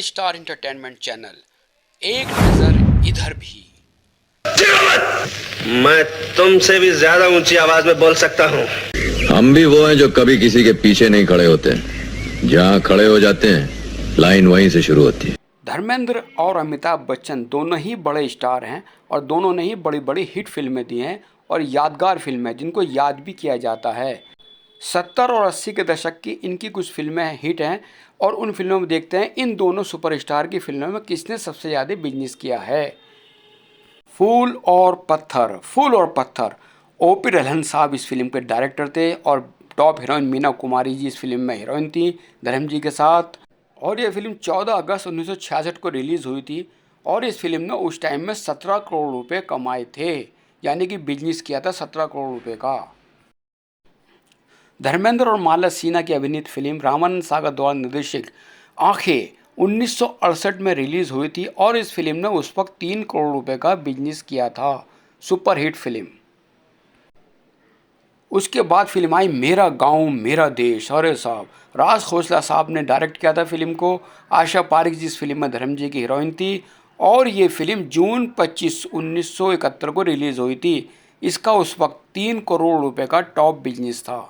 Star entertainment channel, एक नजर इधर भी। मैं तुमसे भी ज्यादा ऊंची आवाज में बोल सकता हूँ। हम भी वो हैं जो कभी किसी के पीछे नहीं खड़े होते, जहाँ खड़े हो जाते हैं लाइन वहीं से शुरू होती है। धर्मेंद्र और अमिताभ बच्चन दोनों ही बड़े स्टार हैं और दोनों ने ही बड़ी बड़ी हिट फिल्में दी हैं और यादगार फिल्में जिनको याद भी किया जाता है। 70 और 80 के दशक की इनकी कुछ फिल्में हिट हैं और उन फिल्मों में देखते हैं इन दोनों सुपरस्टार की फिल्मों में किसने सबसे ज़्यादा बिजनेस किया है। फूल और पत्थर। ओपी रल्हन साहब इस फिल्म के डायरेक्टर थे और टॉप हीरोइन मीना कुमारी जी इस फिल्म में हीरोइन थी धर्म जी के साथ। और यह फिल्म 14 अगस्त 1966 को रिलीज़ हुई थी और इस फिल्म ने उस टाइम में 17 करोड़ रुपए कमाए थे, यानी कि बिजनेस किया था 17 करोड़ रुपए का। धर्मेंद्र और माला सिन्हा की अभिनीत फिल्म रामानंद सागर द्वारा निर्देशित आंखें 1968 में रिलीज़ हुई थी और इस फिल्म ने उस वक्त 3 करोड़ रुपए का बिजनेस किया था। Superhit film. उसके बाद फिल्म आई मेरा गांव मेरा देश। अरे साहब, राज खोसला साहब ने डायरेक्ट किया था फिल्म को। आशा पारिक जी इस फिल्म में धर्म जी की हीरोइन थी और ये फिल्म जून 25, 1971 को रिलीज़ हुई थी। इसका उस वक्त 3 करोड़ रुपए का टॉप बिजनेस था।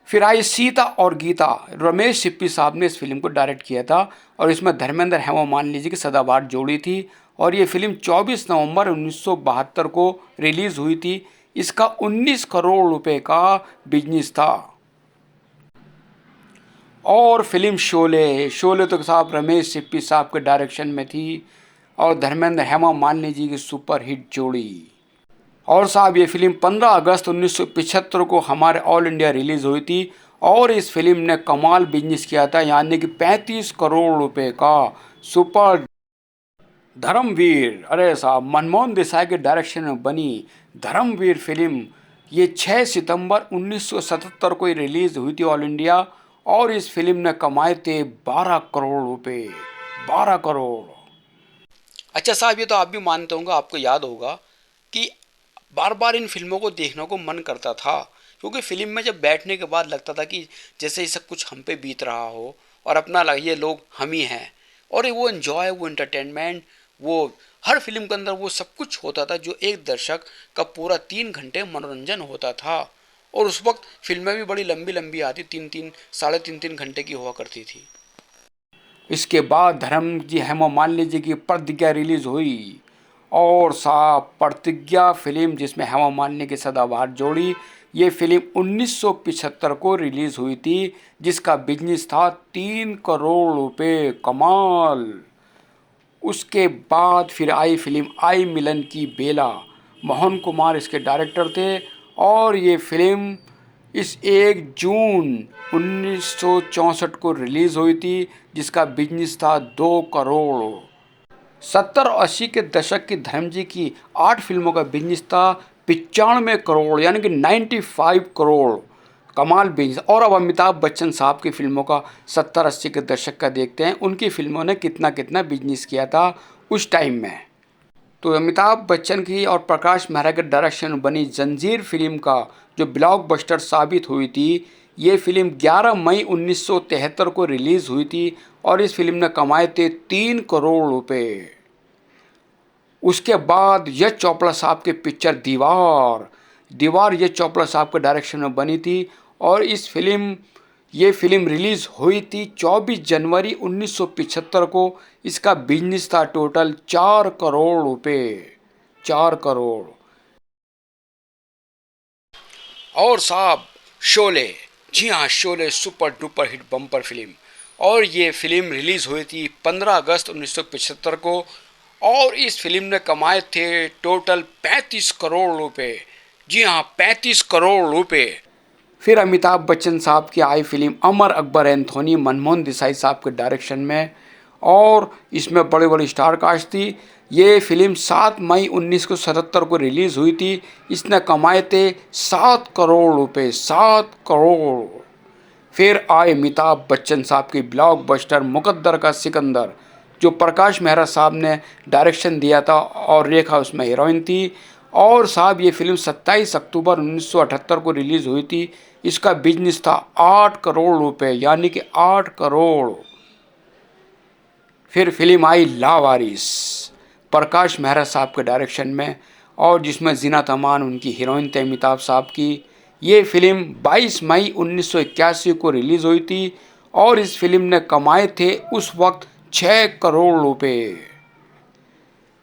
फिर आई सीता और गीता। रमेश सिप्पी साहब ने इस फिल्म को डायरेक्ट किया था और इसमें धर्मेंद्र हेमा मालिनी जी की सदाबहार जोड़ी थी और ये फिल्म 24 नवंबर 1972 को रिलीज़ हुई थी। इसका 19 करोड़ रुपए का बिजनेस था। और फिल्म शोले तो साहब रमेश सिप्पी साहब के डायरेक्शन में थी और धर्मेंद्र हेमा मालिनी जी की सुपर हिट जोड़ी। और साहब ये फिल्म 15 अगस्त 1975 को हमारे ऑल इंडिया रिलीज़ हुई थी और इस फिल्म ने कमाल बिजनेस किया था, यानी कि 35 करोड़ रुपए का सुपर। धर्मवीर। अरे साहब, मनमोहन देसाई के डायरेक्शन में बनी धर्मवीर फिल्म ये 6 सितंबर 1977 को रिलीज़ हुई थी ऑल इंडिया और इस फिल्म ने कमाए थे 12 करोड़ रुपए। 12 करोड़। अच्छा साहब, ये तो आप भी मानते होंगे, आपको याद होगा कि बार बार इन फिल्मों को देखने को मन करता था क्योंकि फिल्म में जब बैठने के बाद लगता था कि जैसे ये सब कुछ हम पे बीत रहा हो और अपना ये लोग हम ही हैं। और वो एंजॉय, वो एंटरटेनमेंट, वो हर फिल्म के अंदर वो सब कुछ होता था जो एक दर्शक का पूरा 3 घंटे मनोरंजन होता था। और उस वक्त फिल्में भी बड़ी लंबी लंबी आती, 3-3 साढ़े 3-3 घंटे की हुआ करती थी। इसके बाद धर्म जी हेमा मालिनी जी की प्रतिज्ञा रिलीज़ हुई और साहब प्रतिज्ञा फिल्म जिसमें हेमा मालिनी की सदाबहार जोड़ी, ये फिल्म 1975 को रिलीज़ हुई थी जिसका बिजनेस था 3 करोड़ रुपए। कमाल। उसके बाद फिर आई फिल्म आई मिलन की बेला। मोहन कुमार इसके डायरेक्टर थे और ये फिल्म इस 1 जून 1964 को रिलीज़ हुई थी जिसका बिजनेस था 2 करोड़। 70 और 80 के दशक की धर्म जी की 8 फिल्मों का बिजनेस था 95 करोड़, यानी कि 95 करोड़। कमाल बिजनेस। और अब अमिताभ बच्चन साहब की फिल्मों का 70-80 के दशक का देखते हैं, उनकी फिल्मों ने कितना कितना बिजनेस किया था उस टाइम में। तो अमिताभ बच्चन की और प्रकाश मेहरा के डायरेक्शन में बनी जंजीर फिल्म का जो ब्लॉकबस्टर साबित हुई थी, ये फिल्म 11 मई 1973 को रिलीज़ हुई थी और इस फिल्म ने कमाए थे 3 करोड़ रुपए। उसके बाद यश चोपड़ा साहब की पिक्चर दीवार यश चोपड़ा साहब के डायरेक्शन में बनी थी और ये फिल्म रिलीज़ हुई थी 24 जनवरी 1975 को। इसका बिजनेस था टोटल 4 करोड़ रुपए। 4 करोड़। और साहब शोले, जी हाँ, Sholay super duper hit bumper film और ये फिल्म रिलीज़ हुई थी 15 अगस्त 1975 को और इस फिल्म ने कमाए थे टोटल 35 करोड़ रुपए। जी हाँ, 35 करोड़ रुपए। फिर अमिताभ बच्चन साहब की आई फिल्म अमर अकबर एंथोनी मनमोहन देसाई साहब के डायरेक्शन में और इसमें बड़े बड़े स्टार कास्ट थी। ये फिल्म 7 मई 1977 को रिलीज़ हुई थी। इसने कमाए थे 7 करोड़ रुपए। 7 करोड़। फिर आए अमिताभ बच्चन साहब की ब्लॉकबस्टर मुकद्दर का सिकंदर जो प्रकाश मेहरा साहब ने डायरेक्शन दिया था और रेखा उसमें हीरोइन थी और साहब ये फिल्म 27 अक्टूबर 1978 को रिलीज हुई थी। इसका बिजनेस था 8 करोड़ रुपए, यानी कि 8 करोड़। फिर फिल्म आई लावारिस, प्रकाश मेहरा साहब के डायरेक्शन में, और जिसमें जीनत अमान उनकी हीरोइन थे अमिताभ साहब की। ये फिल्म 22 मई 1981 को रिलीज हुई थी और इस फिल्म ने कमाए थे उस वक्त 6 करोड़ रुपए।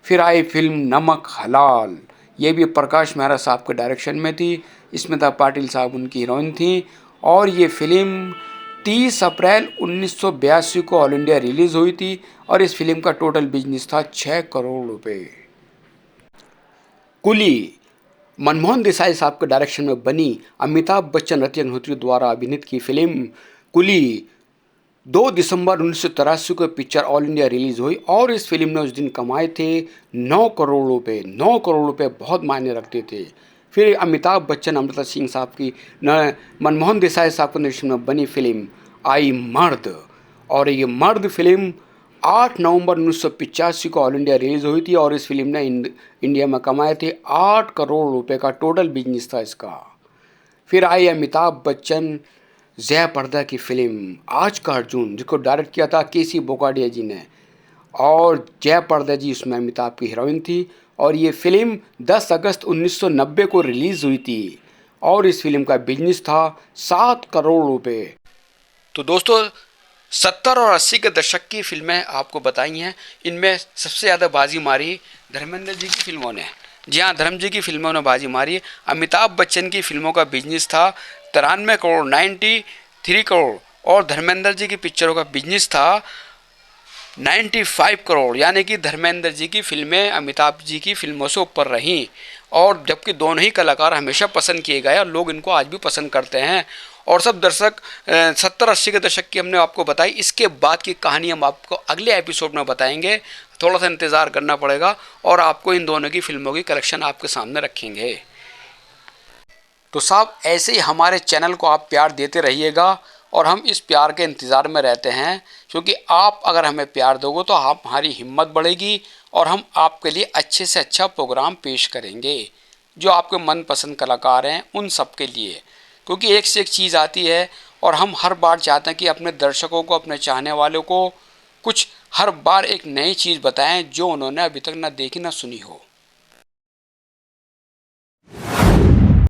फिर आई फिल्म नमक हलाल, ये भी प्रकाश मेहरा साहब के डायरेक्शन में थी। स्मिता पाटिल साहब उनकी हीरोइन थी और ये फिल्म 30 अप्रैल 1982 को ऑल इंडिया रिलीज हुई थी और इस फिल्म का टोटल बिजनेस था 6 करोड़ रुपए। कुली, मनमोहन देसाई साहब के डायरेक्शन में बनी अमिताभ बच्चन रति अग्निहोत्री द्वारा अभिनीत की फिल्म कुली 2 दिसंबर 1983 को पिक्चर ऑल इंडिया रिलीज हुई और इस फिल्म ने उस दिन कमाए थे 9 करोड़ रुपए। 9 करोड़ रुपए बहुत मायने रखते थे। फिर अमिताभ बच्चन, अमृता सिंह साहब की मनमोहन देसाई साहब के निर्देशन में बनी फिल्म आई मर्द, और ये मर्द फिल्म 8 नवंबर 1985 को ऑल इंडिया रिलीज हुई थी और इस फिल्म ने इंडिया में कमाए थे 8 करोड़ रुपए का टोटल बिजनेस था इसका। फिर आई अमिताभ बच्चन जय पर्दा की फिल्म आज का अर्जुन, जिसको डायरेक्ट किया था केसी बोकाडिया जी ने, और जय पर्दा जी उसमें अमिताभ की हीरोइन थी और ये फिल्म 10 अगस्त 1990 को रिलीज हुई थी और इस फिल्म का बिजनेस था 7 करोड़ रुपए। तो दोस्तों 70 और 80 के दशक की फिल्में आपको बताई हैं। इनमें सबसे ज़्यादा बाजी मारी धर्मेंद्र जी की फिल्मों ने। जी हाँ, धर्म जी की फिल्मों ने बाजी मारी। अमिताभ बच्चन की फिल्मों का बिजनेस था 93 करोड़ 93 करोड़ और धर्मेंद्र जी की पिक्चरों का बिजनेस था 95 करोड़, यानी कि धर्मेंद्र जी की फिल्में अमिताभ जी की फिल्मों से ऊपर रहीं। और जबकि दोनों ही कलाकार हमेशा पसंद किए गए और लोग इनको आज भी पसंद करते हैं। और सब दर्शक 70-80 के दशक की हमने आपको बताई। इसके बाद की कहानी हम आपको अगले एपिसोड में बताएंगे। थोड़ा सा इंतज़ार करना पड़ेगा और आपको इन दोनों की फिल्मों की कलेक्शन आपके सामने रखेंगे। तो साहब ऐसे ही हमारे चैनल को आप प्यार देते रहिएगा और हम इस प्यार के इंतज़ार में रहते हैं, क्योंकि आप अगर हमें प्यार दोगे तो हमारी हिम्मत बढ़ेगी और हम आपके लिए अच्छे से अच्छा प्रोग्राम पेश करेंगे जो आपके मनपसंद कलाकार हैं उन सब के लिए। क्योंकि एक से एक चीज़ आती है और हम हर बार चाहते हैं कि अपने दर्शकों को, अपने चाहने वालों को कुछ हर बार एक नई चीज़ बताएं जो उन्होंने अभी तक ना देखी ना सुनी हो।